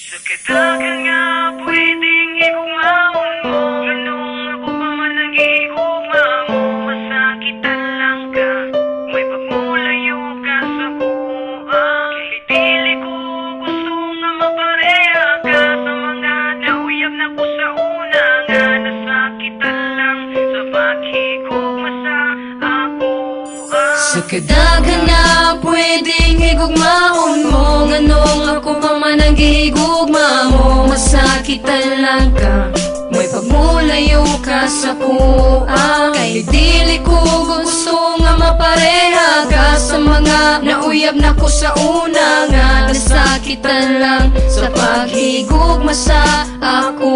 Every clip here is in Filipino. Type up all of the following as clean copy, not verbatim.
Sa kadagan nga pwedeng igumaon mo, ganong ako pa man nag-iiguma mo. Masakitan lang ka, may pagmulayo ka sa buwan. Kay dili ko gusto nga mapareha ka sa mga nauyab na ko sa una. Nga nasakitan lang sa paghigugma sa ako. Sa kadagan nga pwedeng higugmaon mo, nganong ako pa man ang gihigugma mo. Masakitan lang ka, may pagmulayo ka sa kuha. Kay dili ko gusto nga mapareha ka sa mga nauyab na ko sa una. Nga nasakitan lang sa paghigugma sa ako.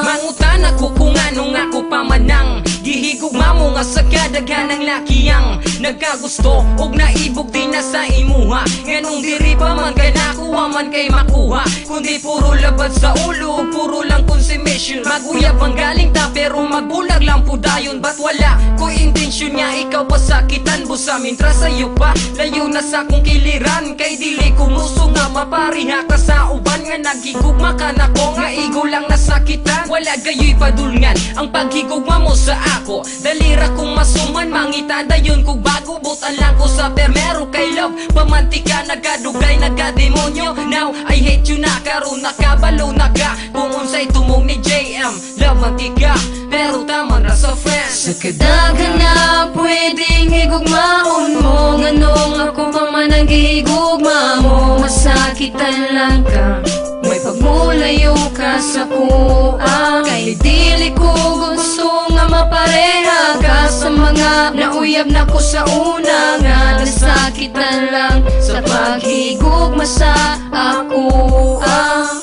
Mangutan ako kung anong ako pamanang gihigugma mo nga sa kadaghan ng lakiyang nagkagusto og naibog din na sa imuha. Nganong diri pa man kay nakuha man kay makuha, kundi puro labad sa ulo, puro lang consummation. Maguyab ang galing ta pero magbulag lang po dayon. Ba't wala ko intensyon nga ikaw pasakitan busa mintra sa'yo pa layo na sa kong kiliran. Kay dili ko muso nga mapariha ka sa uban nga naghigugma ka na ko nga igo lang nasakitan. Wala gayo'y padulngan ang paghigugma mo sa ako. Dalira kong masuman mangita dayon kog bago butan lang ko sa permero kay love pamantika nagadugay nagademonyo. Now I hate you na karon nakabalo na ka kung unsay tumong ni JM love mantika pero tama na sa friends. Sa kadagan nga pwedeng higugmaon mo, nganong ako pa man ang gihigugma mo. Masakitan lang ka, may pagmulayo ka sa kuha. Kay dili ko gusto nga mapareha ka sa mga nauyab na ko sa una. Nga nasakitan lang sa paghigugma sa ako.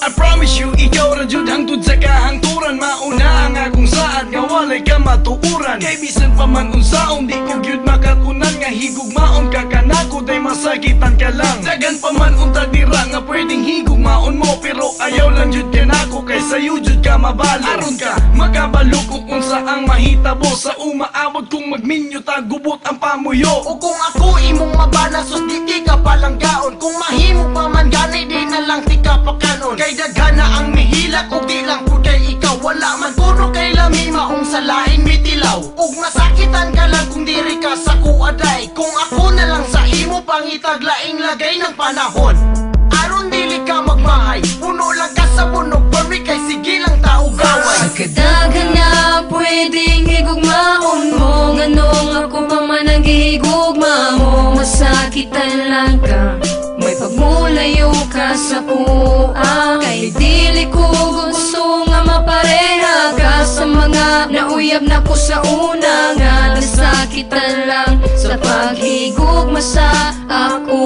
I promise you, ikaw ra jud hangtod sa kahangturan. Mauna ang akong saad nga walay ka matuuran. Kay bisan pa man unsaon di ko gyud makatunan nga higugmaon ka kanako day masakitan ka lang. Dagan pa man unta dira nga pwedeng higugmaon mo, pero ayaw lang jud kanako kay sayo jud ka mabalo. Aron ka makabalo kung unsa ang mahitabo sa umaabot kung magminyo ta gubot ang pamuyo. O kung ako imong mabana sus di ka palang gaon. Kung mahimo pa man gani di na lang ti ka pakanon. Kay daghana ang mihilak ug di lang pud kay ikaw. Wala man kuno kay lami maong sa laing mitilaw. Ug masakitan ka lang kung diri ka sa kuaday. Kung ako na lang sa imo pangitag laing lagay ng panahon. Aron dili ka magmahay, puno lang ka sa bunog permi kay sige lang tao gaway. Sa kadagan nga pwedeng higugmaon mo, nganong ako pa man ang gihigugma mo. Masakitan lang ka, may pagmulayo ka sa kuha. Kay dili ko gusto nga mapareha ka sa mga nauyab na ko sa una. Nga nasakitan lang sa paghigugma sa ako.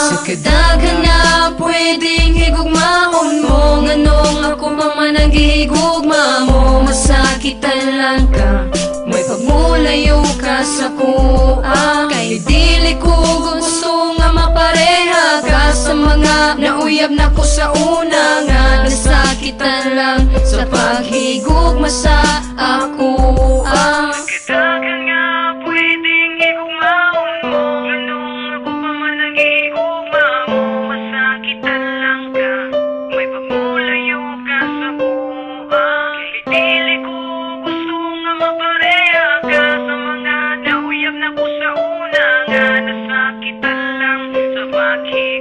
Sa kadagan nga pwedeng higugmaon mo, nganong ako pa man ang gihigugma mo. Masakitan lang ka, may pagmulayo ka sa kuha. Kay dili ko gusto nga mapareha ka sa mga nauyab na ko sa una. Nga nasakitan lang sa paghigugma sa ako. Kadagan nga pwedeng igumaon mo, ganong ako pa man nag-iiguma mo. Masakitan lang ka, may pagmulayo ka sa buwan. Kay dili ko gusto nga mapareha ka sa mga nauyab na ko sa una. Nga nasakitan lang sa paghigugma